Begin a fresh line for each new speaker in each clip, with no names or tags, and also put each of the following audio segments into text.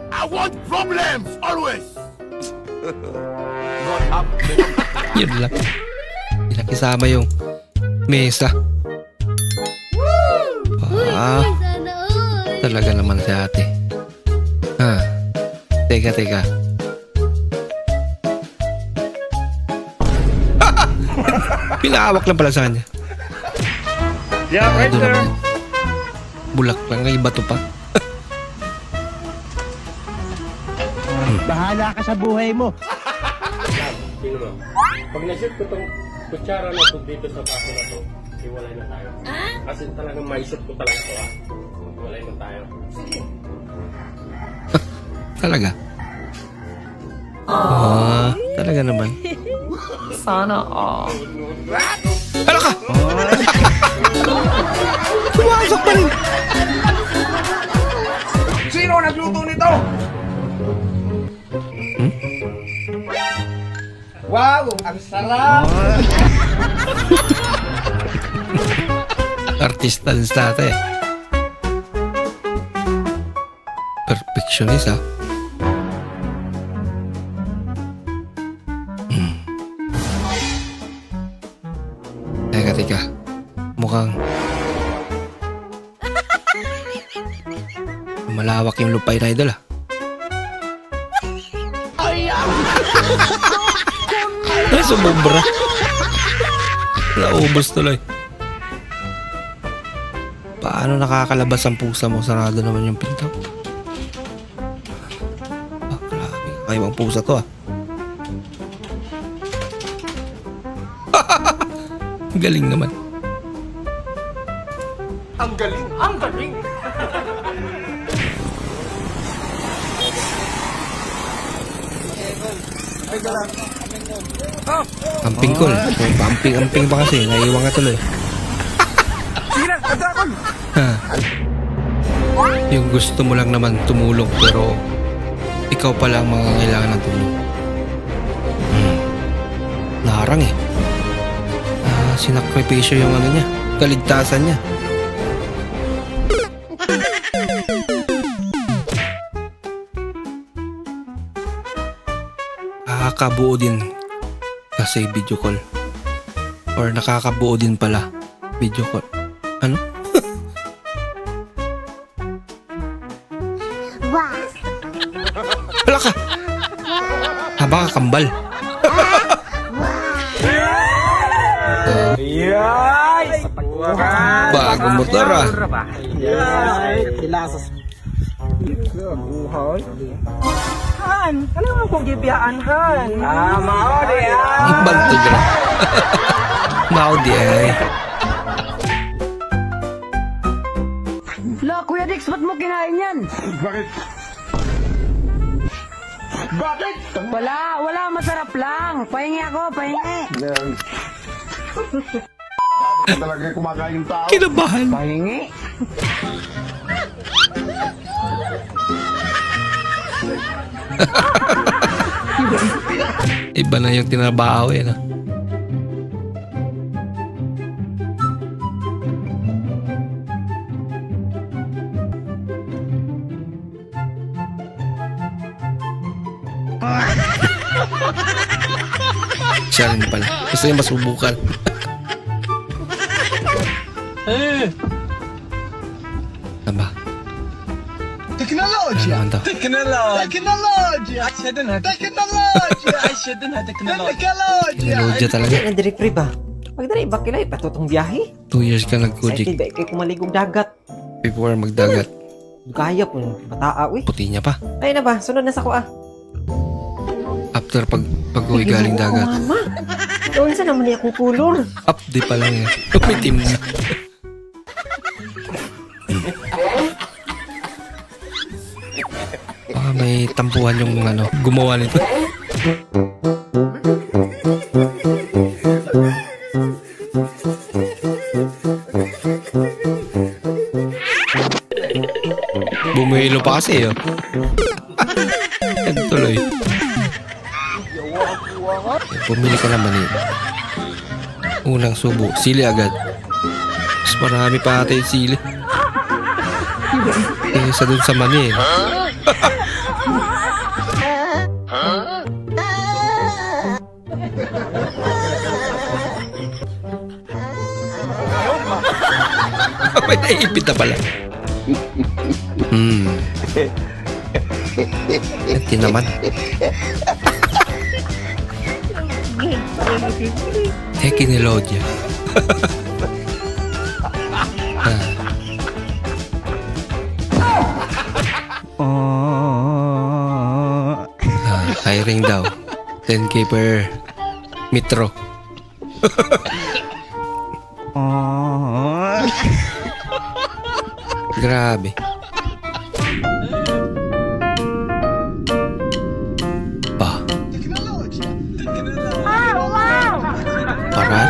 I want problems always.
Yun lang. Pinakisama yung mesa. Talaga naman si ate. Teka. Pinahawak lang pala sa kanya.
Yeah, right
Doon
there.
naman. Bulak lang, may bato pa.
Bahala ka sa buhay mo.
Sino mo? Pag nashoot ko itong kutsara na ito dito sa baso na ito, iwalay na tayo. Kasi talagang may shoot ko talaga ito Iwalay na tayo.
Talaga? Talaga naman.
Sana all.
Ano ka? Pumasok pa rin.
Sino nagluto nito? Wow, ang sarap!
Artista din sa ate. Perfectionist ah. Teka. Mukhang malawak yung lupay na idol ah. Ay, sumubra. Naubos tuloy. Paano nakakalabas ang pusa mo? Sarado naman yung pinto. Grabe. Kaibang pusa to ah. Galing naman.
Ang galing!
Amping call. Amping pa kasi. Naiwan ka tuloy. Yung gusto mo lang naman tumulong pero ikaw pala ang mga kailangan ng tulong. Narang eh. Sinakripisyo yung ano niya. Kaligtasan niya. Nakakabuo din kasi video call. Or nakakabuo din pala video call. Ano? Wala ka! Haba ka kambal. Bago motor ah.
Han, ano nga kong gibiyaan, Han?
Mao di
Banto dyan. Mao di ay.
La, Kuya Dix, ba't mo kinain yan?
Bakit?
Wala, masarap lang. Pahingi ako, pahingi.
Talaga kumakain yung tao.
Kinabahan.
Pahingi?
Iba na yung tinabaho eh. No? Siya rin pala. Gusto niya masubukan. Tama.
Teknoloji!
Ano naman to?
Teknoloji!
Teknolodya talaga.
Nandiri pre ba? Pagdari ba kilay patutong biyahe?
2 years ka nag-kujik
Excited ba kayo kumaligong dagat?
before magdagat.
Kaya po, pataa uy.
Puti niya pa.
Ay na ba, sunod na sa ko ah.
After pag-uwi galing dagat.
Mama, doon sa naman niya akong kulor.
Up di pa lang yan. Umitim na. Baka may tampuhan yung ano, gumawa nito. Bumihilo pa kasi yun. Yan tuloy. Bumili ka naman eh. Unang subo, sili agad. marami pa ata yung sili. Kesa dun sa mani eh. May naipit na pala. Ito naman. Tekinolodya. Hiring daw. 10K per metro. Grabe. Pa. Parat?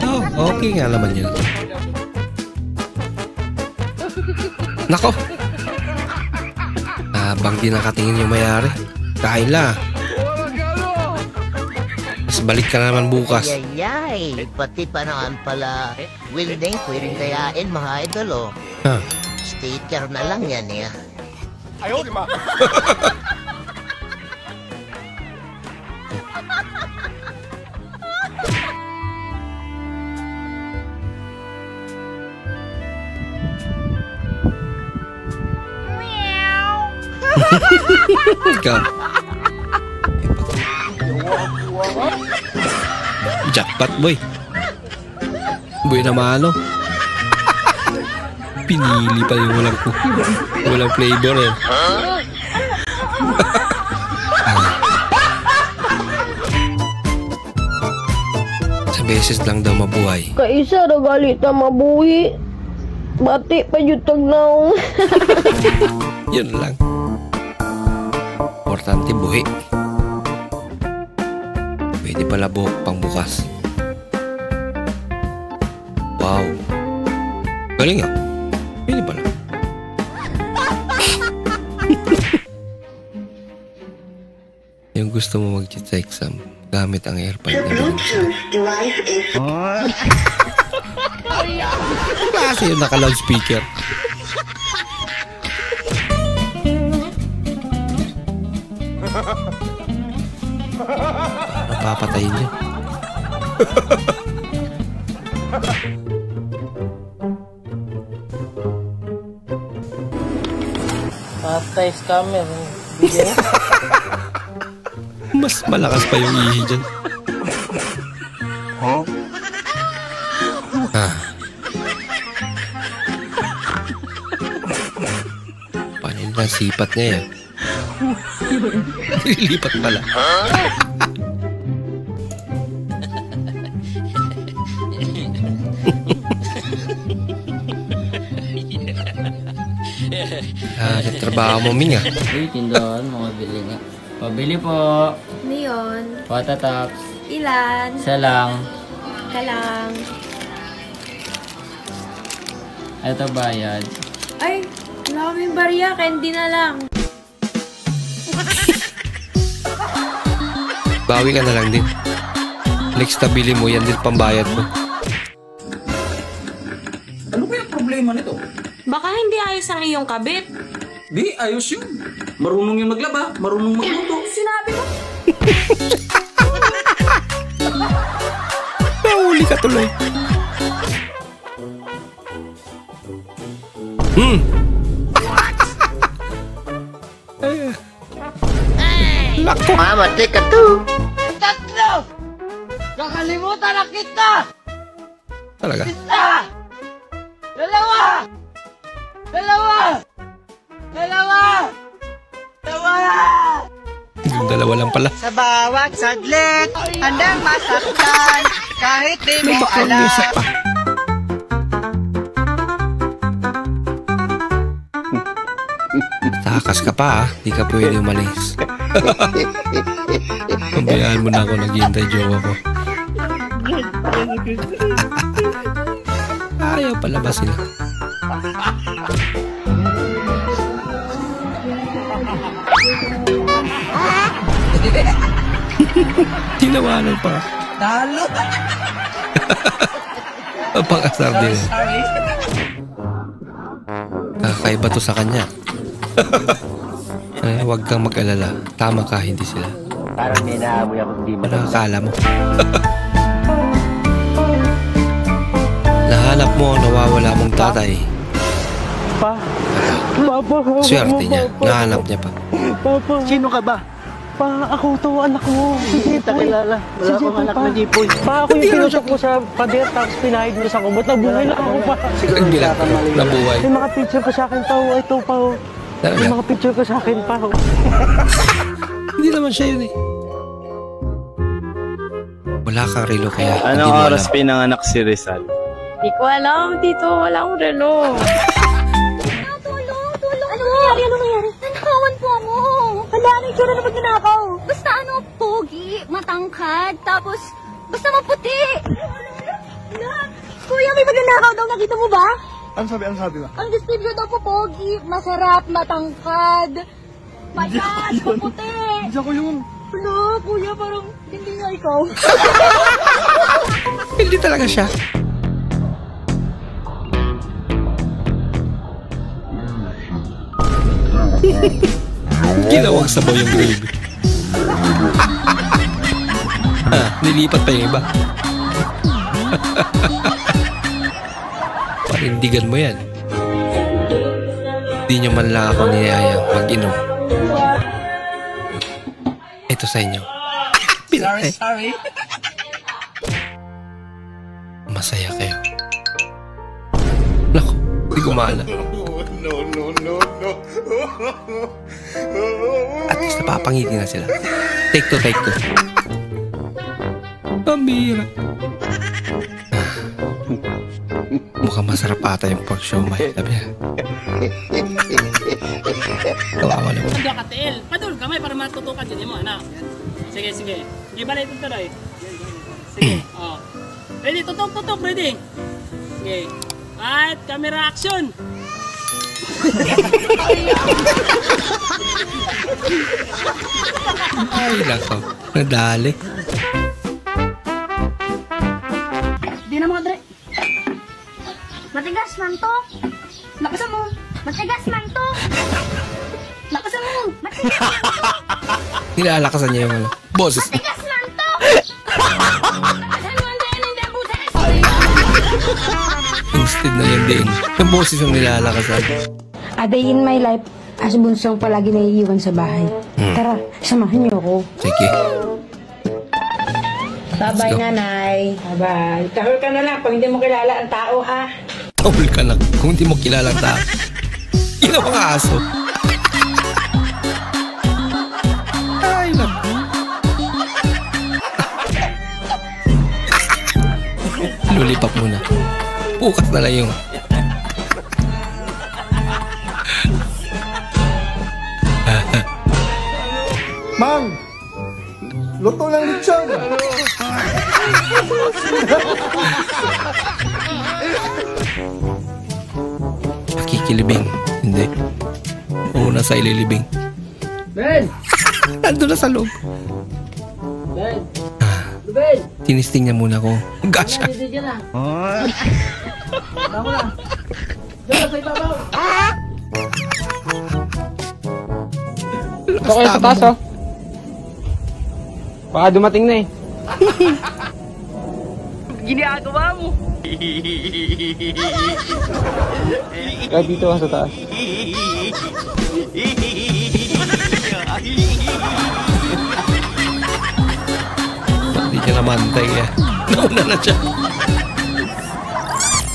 Oh, okay nga naman yun. Nako. Habang di nakatingin yung mayari, kain la. Mas balik ka naman bukas.
Yay, pati pa naman pala. Willing, pwedeng kayain mga idol, oh.
Huh.
Sticker na lang yan, eh.
Ayaw, di ma.
Ikaw. Jackpot, boy. Boy naman, ano? Pinili pa yung walang flavor, eh. Sa beses lang daw mabuhay.
Kaisa na galita mabuhi. Bati pa yung tagnaw.
Yun lang. Importante buhi. Pwede pala buhok pang bukas. Wow. Galing ah. Pwede pala. Yung gusto mo mag-cheat sa exam, gamit ang AirPod na
Bluetooth device is...
Klase yung naka-loudspeaker. Papatayin niya.
Patay scammer.
Mas malakas pa yung ihi dyan.
Huh?
Panin na sipat niya yan. Lilipat pala. Trabaho mo, Ming, ah.
Uy, tindahan, mga bili nga. Pabili po.
Neon.
Patatops.
Ilan?
Isa lang.
Kalang.
Ito bayad.
Ay, wala kaming barya. Candy na lang.
Bawi ka na lang din. Next na bili mo, yan din pambayad mo.
Ano kaya problema nito?
Baka hindi ayos ang iyong kabit.
Di, ayos yun. Marunong yung maglaba, marunong magluto.
Sinabi mo?
Nahuli ka tuloy. Lako.
Mamati ka to.
Tatlo! Nakalimutan na kita!
Talaga.
Isa! Dalawa! Dalawa! Dalawa! Dalawa!
Yung dalawa lang pala.
Sa bawat saglit, handang masaktan, kahit di
May
mo
background
alam.
music pa. Takas ka pa, ah. Di ka pwede umalis. Pabayaan mo na ako, naghihintay jowa ko. Ayaw palabas sila. Tinawanan pa.
Talo!
Napakasar din. Kakaiba to sa kanya. Ay, huwag kang mag-alala. Tama ka, hindi sila.
Parang may naamoy ako di
Nakakala mo. Nahanap mo ang nawawala mong tatay. Swerte niya. Nahanap niya pa.
Sino ka ba? Pa, ako to, anak mo. Hindi kita kilala. Wala akong anak na Jipoy. Pa, ako yung pinusok mo sa pader, tapos pinahid mo sa kumot. Nabuhay lang ako pa.
Nagbilang ka. Nabuhay.
May mga picture ka sa akin pa. Ito pa. May mga picture ka sa akin pa.
Hindi naman siya yun eh. Wala kang relo kaya.
Anong oras pinanganak si Rizal?
Hindi ko alam, Tito. Wala akong relo.
Ano nangyari? Nanakawan po ako. Hala, ano yung tsura na magnanakaw? Basta pogi, matangkad, tapos basta maputi. Kuya, may magnanakaw daw, nakita mo ba?
Ano sabi ba?
Ang description daw po, pogi, masarap, matangkad, mayat, maputi.
Hindi ako yun.
Hala, kuya, parang hindi nga ikaw.
Hindi talaga siya. Ginawang sabaw yung gravy. Nilipat pa yung iba. Parindigan mo yan. Di nyo man lang ako niyayang mag-inom. Ito sa inyo.
Sorry.
Masaya kayo. Naku, di ko maala.
No.
At least napapangiti na sila. Take two. Pambira. Mukhang masarap ata yung pork siomai. Sabi niya. Kawawa naman.
Ang dakatil. Padul kamay para matutukan dyan mo, anak. Sige. Hindi ba na ito tuloy? Sige. Ready, tutok. Ready. Sige. Right, camera action.
Ay, lakaw. Nadali.
Di na mga dre. Matigas man to. Lakasan mo. Matigas man to. Lakasan mo. Matigas.
Nilalakasan niya yung boses.
Matigas man to.
Instead na yan din. Yung boses yung nilalakasan.
A day in my life, as bunsong palagi naiiwan sa bahay. Tara, samahan niyo ako.
Sige.
Bye-bye, nanay. Bye-bye. Tahol ka na lang pag hindi mo kilala ang tao, ha?
Tahol ka na kung hindi mo kilala ang tao. Ginawang aso. Ay, naku. Lulipap muna. Bukas na lang yung...
Mang! Luto ng lechon!
Nakikilibing. Hindi. Una sa ililibing.
Ben!
Nandun na sa loob.
Ben! Ben!
Tinisting niya muna ko. Gosh.
Dito na. Tama na. Dito sa ibabaw.
Okay, sa taas, oh.
Baka dumating na eh.
Ginagawa mo.
Kaya dito ka sa taas.
Hindi niya naman tayo. Nauna na siya.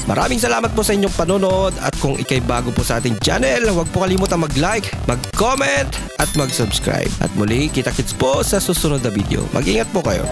Maraming salamat po sa inyong panonood at kung ikay bago po sa ating channel, huwag po kalimutan mag-like, mag-comment at mag-subscribe. At muli, kita-kits po sa susunod na video. Mag-ingat po kayo.